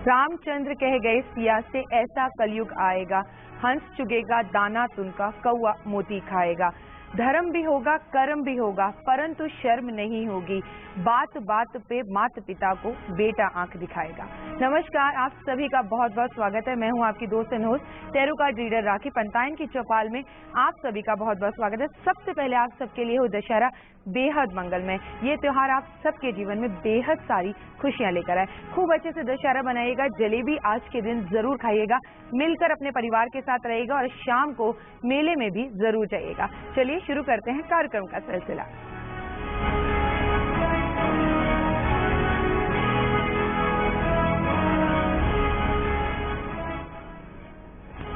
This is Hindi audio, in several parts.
रामचंद्र कह गए सिया से ऐसा कलयुग आएगा, हंस चुगेगा दाना तुनका, कौआ मोती खाएगा। धर्म भी होगा कर्म भी होगा, परंतु शर्म नहीं होगी, बात बात पे माता पिता को बेटा आंख दिखाएगा। नमस्कार, आप सभी का बहुत बहुत स्वागत है। मैं हूं आपकी दोस्त and host tarot card reader Rakhi. Pantayan की चौपाल में आप सभी का बहुत बहुत स्वागत है। सबसे पहले आप सबके लिए हो दशहरा बेहद मंगलमय। ये त्योहार आप सबके जीवन में बेहद सारी खुशियां लेकर आए। खूब अच्छे से दशहरा बनाइएगा, जलेबी आज के दिन जरूर खाइएगा, मिलकर अपने परिवार के साथ रहिएगा और शाम को मेले में भी जरूर जाइएगा। चलिए शुरू करते हैं कार्यक्रम का सिलसिला।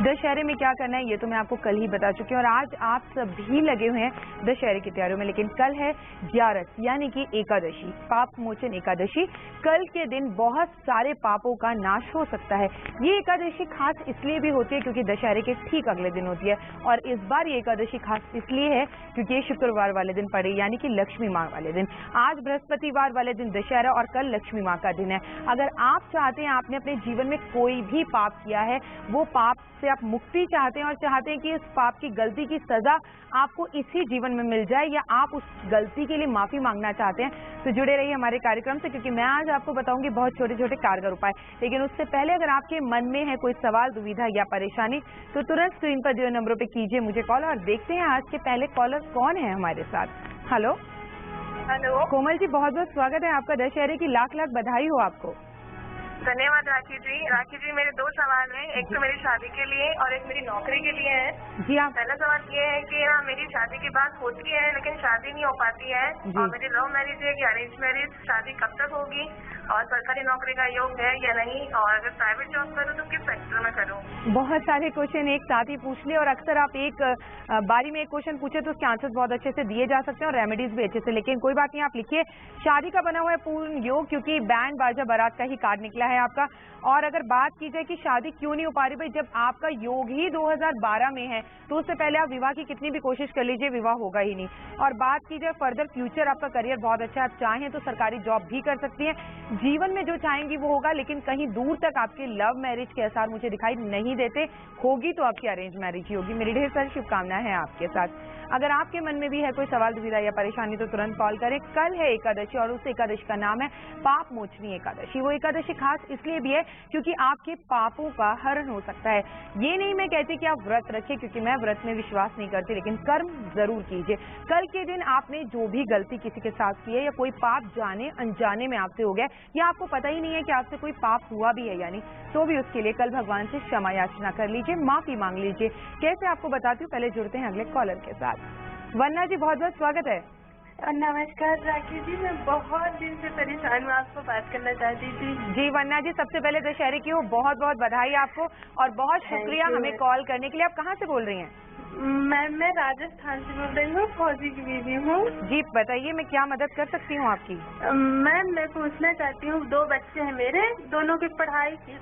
दशहरे में क्या करना है ये तो मैं आपको कल ही बता चुकी हूँ और आज आप सभी लगे हुए हैं दशहरे की तैयारियों में। लेकिन कल है ग्यारस यानी कि एकादशी, पाप मोचन एकादशी। कल के दिन बहुत सारे पापों का नाश हो सकता है। ये एकादशी खास इसलिए भी होती है क्योंकि दशहरे के ठीक अगले दिन होती है और इस बार ये एकादशी खास इसलिए है क्योंकि ये शुक्रवार वाले दिन पड़े यानी कि लक्ष्मी माँ वाले दिन। आज बृहस्पतिवार वाले दिन दशहरा और कल लक्ष्मी माँ का दिन है। अगर आप चाहते हैं, आपने अपने जीवन में कोई भी पाप किया है, वो पाप से आप मुक्ति चाहते हैं और चाहते हैं कि इस पाप की गलती की सजा आपको इसी जीवन में मिल जाए या आप उस गलती के लिए माफी मांगना चाहते हैं, तो जुड़े रहिए हमारे कार्यक्रम से क्योंकि मैं आज आपको बताऊंगी बहुत छोटे छोटे कारगर उपाय। लेकिन उससे पहले अगर आपके मन में है कोई सवाल, दुविधा या परेशानी तो तुरंत स्क्रीन पर दिए नंबरों पे कीजिए मुझे कॉल और देखते हैं आज के पहले कॉलर कौन है हमारे साथ। हेलो हेलो कोमल जी, बहुत बहुत स्वागत है आपका। दशहरे की लाख लाख बधाई हो आपको। धन्यवाद राखी जी। राखी जी, मेरे दो सवाल हैं, एक तो मेरी शादी के लिए और एक मेरी नौकरी के लिए है। जी आप। पहला सवाल ये है कि मेरी शादी की बात होती है लेकिन शादी नहीं हो पाती है और मेरी लव मैरिज है कि अरेंज मैरिज, शादी कब तक होगी और सरकारी नौकरी का योग है या नहीं, और अगर प्राइवेट जॉब करूँ तो किस सेक्टर में करूँ। बहुत सारे क्वेश्चन एक साथ ही पूछ लिए और अक्सर आप एक बारी में एक क्वेश्चन पूछे तो उसके आंसर बहुत अच्छे से दिए जा सकते हैं और रेमेडीज भी अच्छे से। लेकिन कोई बात नहीं, आप लिखिए शादी का बना हुआ है पूर्ण योग क्योंकि बैंड बाजा बारात का ही कार्ड निकला है आपका। और अगर बात की जाए कि शादी क्यों नहीं हो पा रही, भाई जब आपका योग ही 2012 में है तो उससे पहले आप विवाह की कितनी भी कोशिश कर लीजिए, विवाह होगा ही नहीं। और बात की जाए फर्दर फ्यूचर, आपका करियर बहुत अच्छा है, आप चाहें तो सरकारी जॉब भी कर सकती हैं, जीवन में जो चाहेंगी वो होगा। लेकिन कहीं दूर तक आपके लव मैरिज के आसार मुझे दिखाई नहीं देते। होगी तो आपकी अरेंज मैरिज ही होगी। मेरी ढेर सारी शुभकामनाएं हैं आपके साथ। अगर आपके मन में भी है कोई सवाल, दुविधा या परेशानी तो तुरंत कॉल करें। कल है एकादशी और उस एकादशी का नाम है पाप मोचनी एकादशी। वो एकादशी खास इसलिए भी है क्योंकि आपके पापों का हरण हो सकता है। ये नहीं मैं कहती कि आप व्रत रखें क्योंकि मैं व्रत में विश्वास नहीं करती, लेकिन कर्म जरूर कीजिए। कल के दिन आपने जो भी गलती किसी के साथ की है या कोई पाप जाने अनजाने में आपसे हो गया या आपको पता ही नहीं है कि आपसे कोई पाप हुआ भी है यानी, तो भी उसके लिए कल भगवान से क्षमा याचना कर लीजिए, माफी मांग लीजिए। कैसे आपको बताती हूँ, पहले जुड़ते हैं अगले कॉलर के साथ। वन्ना जी, बहुत बहुत स्वागत है। नमस्कार राखी जी, मैं बहुत दिन से परेशान हूँ, आपको बात करना चाहती थी। जी वन्ना जी, सबसे पहले दशहरे की हो बहुत बहुत बधाई आपको और बहुत शुक्रिया हमें कॉल करने के लिए। आप कहाँ से बोल रही हैं? मैं राजस्थान से बोल रही हूँ, फौजी की बीवी हूँ। जी बताइए, मैं क्या मदद कर सकती हूँ आपकी? मैम मैं पूछना चाहती हूँ, दो बच्चे हैं मेरे, दोनों की पढ़ाई की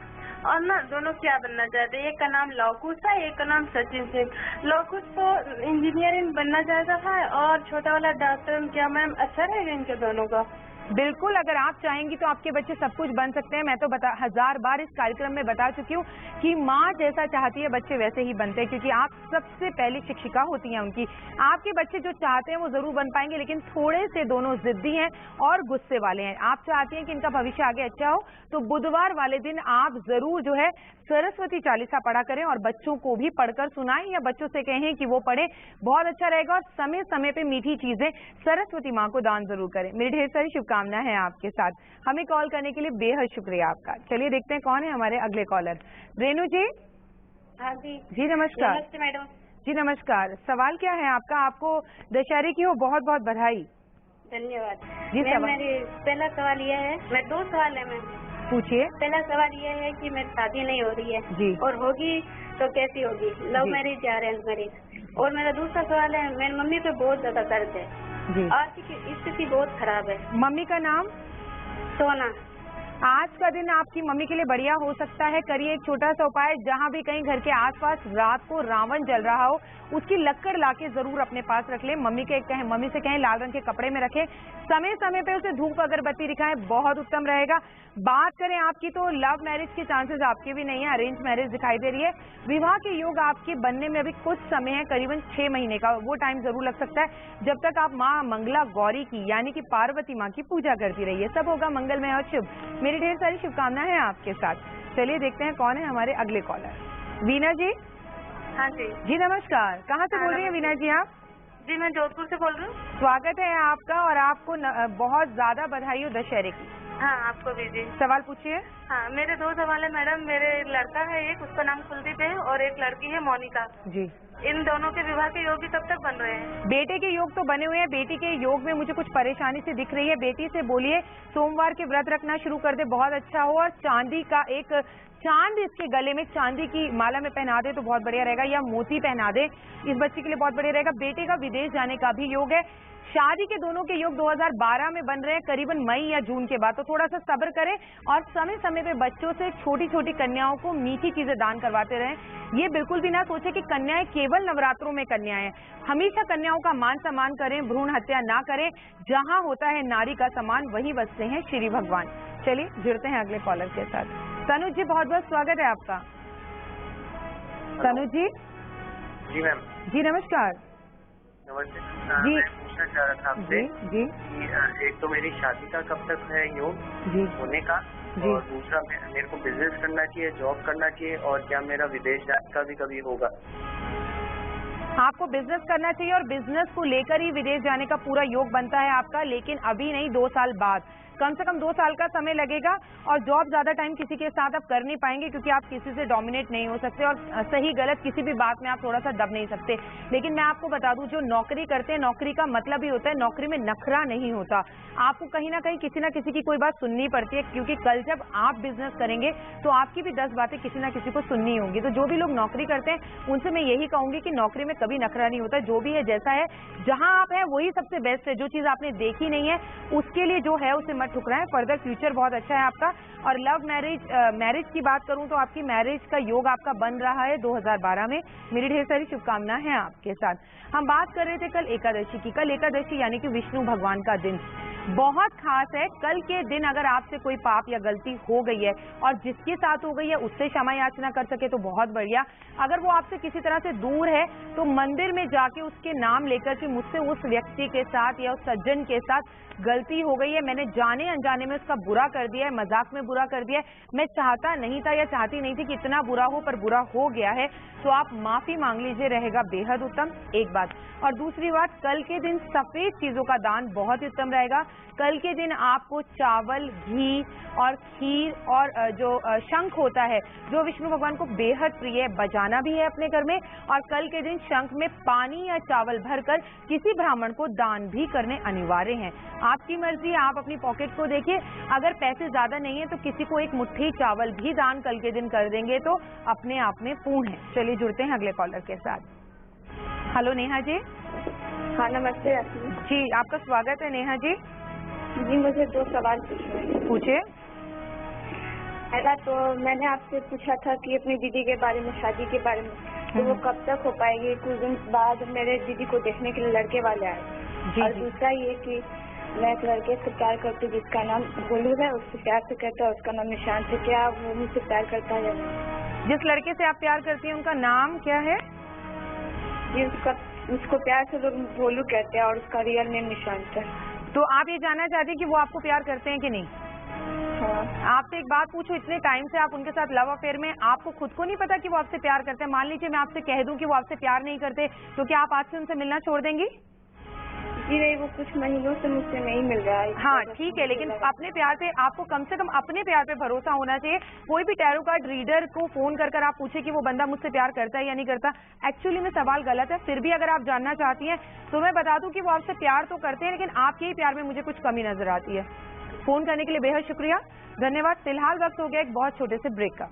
और ना दोनों क्या बनना चाहते हैं। एक का नाम लौकुश है, एक का नाम सचिन सिंह। लौकुश तो इंजीनियरिंग बनना चाहता है और छोटा वाला डॉक्टर। क्या मैम अच्छा रहेगा इनके दोनों का? बिल्कुल, अगर आप चाहेंगी तो आपके बच्चे सब कुछ बन सकते हैं। मैं तो 1000 बार इस कार्यक्रम में बता चुकी हूँ कि माँ जैसा चाहती है बच्चे वैसे ही बनते हैं क्योंकि आप सबसे पहली शिक्षिका होती हैं उनकी। आपके बच्चे जो चाहते हैं वो जरूर बन पाएंगे, लेकिन थोड़े से दोनों जिद्दी हैं और गुस्से वाले हैं। आप चाहती हैं कि इनका भविष्य आगे अच्छा हो तो बुधवार वाले दिन आप जरूर जो है सरस्वती चालीसा पढ़ा करें और बच्चों को भी पढ़कर सुनाएं या बच्चों से कहें कि वो पढ़े, बहुत अच्छा रहेगा। और समय समय पे मीठी चीजें सरस्वती माँ को दान जरूर करें। मेरी ढेर सारी शुभकामनाएं हैं आपके साथ। हमें कॉल करने के लिए बेहद शुक्रिया आपका। चलिए देखते हैं कौन है हमारे अगले कॉलर। रेनू जी। हाँ जी। जी नमस्कार। नमस्ते मैडम। जी नमस्कार, सवाल क्या है आपका? आपको दशहरे की हो बहुत बहुत बधाई। धन्यवाद जी। मेरी पहला सवाल यह है, मैं दो सवाल है मैम। पूछिए। पहला सवाल यह है कि मेरी शादी नहीं हो रही है जी, और होगी तो कैसी होगी, लव मैरिज या अरेंज मैरिज। और मेरा दूसरा सवाल है, मेरी मम्मी पे बहुत ज्यादा दर्द है जी, आर्थिक स्थिति बहुत खराब है। मम्मी का नाम? सोना। आज का दिन आपकी मम्मी के लिए बढ़िया हो सकता है। करिए एक छोटा सा उपाय, जहां भी कहीं घर के आसपास रात को रावण जल रहा हो, उसकी लक्कड़ लाके जरूर अपने पास रख ले। मम्मी से कहें लाल रंग के कपड़े में रखें। समय समय पे उसे धूप अगरबत्ती दिखाएं, बहुत उत्तम रहेगा। बात करें आपकी, तो लव मैरिज के चांसेस आपके भी नहीं है, अरेंज मैरिज दिखाई दे रही है। विवाह के योग आपके बनने में अभी कुछ समय है, करीबन 6 महीने का वो टाइम जरूर लग सकता है, जब तक आप माँ मंगला गौरी की यानी कि पार्वती माँ की पूजा करती रहिए। सब होगा मंगलमय और शुभ। मेरी ढेर सारी शुभकामनाएं हैं आपके साथ। चलिए देखते हैं कौन है हमारे अगले कॉलर। वीना जी। हाँ जी। जी नमस्कार, कहाँ से बोल रही हैं वीना जी आप? जी मैं जोधपुर से बोल रही हूँ। स्वागत है आपका, और आपको बहुत ज्यादा बधाई हो दशहरे की। हाँ आपको भी जी। सवाल पूछिए। हाँ मेरे 2 सवाल है मैडम। मेरे लड़का है एक, उसका नाम कुलदीप है, और एक लड़की है मोनिका जी। इन दोनों के विवाह के योग कब तक बन रहे हैं? बेटे के योग तो बने हुए हैं, बेटी के योग में मुझे कुछ परेशानी से दिख रही है। बेटी से बोलिए सोमवार के व्रत रखना शुरू कर दे, बहुत अच्छा हो। और चांदी का एक चांद इसके गले में चांदी की माला में पहना दे तो बहुत बढ़िया रहेगा, या मोती पहना दे, इस बच्चे के लिए बहुत बढ़िया रहेगा। बेटे का विदेश जाने का भी योग है। शादी के दोनों के योग 2012 में बन रहे हैं, करीबन मई या जून के बाद, तो थोड़ा सा सब्र करें और समय समय पे बच्चों से छोटी छोटी कन्याओं को मीठी चीजें दान करवाते रहें। ये बिल्कुल भी ना सोचे कि कन्याएं केवल नवरात्रों में कन्याएं हैं। हमेशा कन्याओं का मान सम्मान करें, भ्रूण हत्या ना करें। जहां होता है नारी का सम्मान, वहीं बसते हैं श्री भगवान। चलिए जुड़ते हैं अगले कॉलर के साथ। तनुज जी, बहुत बहुत स्वागत है आपका। तनुज जी। जी मैम। जी नमस्कार। नमस्ते जी। मैं पूछना चाह रहा था आपसे जी कि एक तो मेरी शादी का कब तक है योग जी होने का, जी। और दूसरा मेरे को बिजनेस करना चाहिए, जॉब करना चाहिए, और क्या मेरा विदेश जाने का भी कभी होगा? आपको बिजनेस करना चाहिए, और बिजनेस को लेकर ही विदेश जाने का पूरा योग बनता है आपका, लेकिन अभी नहीं, 2 साल बाद, कम से कम 2 साल का समय लगेगा। और जॉब ज्यादा टाइम किसी के साथ आप कर नहीं पाएंगे, क्योंकि आप किसी से डोमिनेट नहीं हो सकते, और सही गलत किसी भी बात में आप थोड़ा सा दब नहीं सकते। लेकिन मैं आपको बता दूं, जो नौकरी करते हैं, नौकरी का मतलब ही होता है, नौकरी में नखरा नहीं होता। आपको कहीं ना कहीं किसी ना किसी की कोई बात सुननी पड़ती है, क्योंकि कल जब आप बिजनेस करेंगे तो आपकी भी 10 बातें किसी ना किसी को सुननी होंगी। तो जो भी लोग नौकरी करते हैं उनसे मैं यही कहूंगी कि नौकरी में कभी नखरा नहीं होता। जो भी है, जैसा है, जहां आप हैं वही सबसे बेस्ट है। जो चीज आपने देखी नहीं है उसके लिए जो है उसे मत ठुकराएं। फर्दर फ्यूचर बहुत अच्छा है आपका। और लव मैरिज की बात करूं तो आपकी मैरिज का योग आपका बन रहा है 2012 में। मेरी ढेर सारी शुभकामनाएं हैं आपके साथ। हम बात कर रहे थे कल एकादशी की। कल एकादशी यानी कि विष्णु भगवान का दिन बहुत खास है। कल के दिन अगर आपसे कोई पाप या गलती हो गई है और जिसके साथ हो गई है उससे क्षमा याचना कर सके तो बहुत बढ़िया। अगर वो आपसे किसी तरह से दूर है तो मंदिर में जाके उसके नाम लेकर कि मुझसे उस व्यक्ति के साथ या उस सज्जन के साथ गलती हो गई है, मैंने जाने अनजाने में उसका बुरा कर दिया है, मजाक में बुरा कर दिया है, मैं चाहता नहीं था या चाहती नहीं थी कि इतना बुरा हो, पर बुरा हो गया है, तो आप माफी मांग लीजिए, रहेगा बेहद उत्तम। एक बात। और दूसरी बात, कल के दिन सफेद चीजों का दान बहुत ही उत्तम रहेगा। कल के दिन आपको चावल, घी और खीर और जो शंख होता है, जो विष्णु भगवान को बेहद प्रिय है, बजाना भी है अपने घर में। और कल के दिन शंख में पानी या चावल भरकर किसी ब्राह्मण को दान भी करने अनिवार्य हैं। आपकी मर्जी, आप अपनी पॉकेट को देखिए। अगर पैसे ज्यादा नहीं है तो किसी को एक मुट्ठी चावल भी दान कल के दिन कर देंगे तो अपने आप में पूर्ण है। चलिए जुड़ते हैं अगले कॉलर के साथ। हेलो नेहा जी। हाँ नमस्ते जी, आपका स्वागत है नेहा जी। जी, मुझे 2 सवाल पूछने हैं। पूछिए। पहला तो मैंने आपसे पूछा था कि अपनी दीदी के बारे में, शादी के बारे में, तो वो कब तक हो पाएगी? कुछ दिन बाद मेरे दीदी को देखने के लिए लड़के वाले आए। और दूसरा ये कि मैं एक लड़के से प्यार करती हूँ जिसका नाम गोलू है, उससे प्यार से कहता है, उसका नाम निशांत है। क्या वो मुझसे प्यार करता है? जिस लड़के से आप प्यार करती हैं उनका नाम क्या है? ये उसको प्यार से लोग गोलू कहते हैं और उसका रियल नेम निशांत है। तो आप ये जानना चाहते हैं कि वो आपको प्यार करते हैं कि नहीं? हाँ। आपसे एक बात पूछो, इतने टाइम से आप उनके साथ लव अफेयर में, आपको खुद को नहीं पता कि वो आपसे प्यार करते हैं? मान लीजिए मैं आपसे कह दूं कि वो आपसे प्यार नहीं करते, तो क्या आप आज से उनसे मिलना छोड़ देंगी? जी नहीं, वो कुछ महीनों से मुझसे नहीं मिल रहा है। हाँ ठीक है, लेकिन अपने प्यार पे आपको कम से कम अपने प्यार पे भरोसा होना चाहिए। कोई भी टैरो कार्ड रीडर को फोन कर आप पूछे कि वो बंदा मुझसे प्यार करता है या नहीं करता, एक्चुअली में सवाल गलत है। फिर भी अगर आप जानना चाहती हैं तो मैं बता दूं कि वो आपसे प्यार तो करते हैं, लेकिन आपके ही प्यार में मुझे कुछ कमी नजर आती है। फोन करने के लिए बेहद शुक्रिया, धन्यवाद। फिलहाल वक्त हो गया एक बहुत छोटे से ब्रेक का।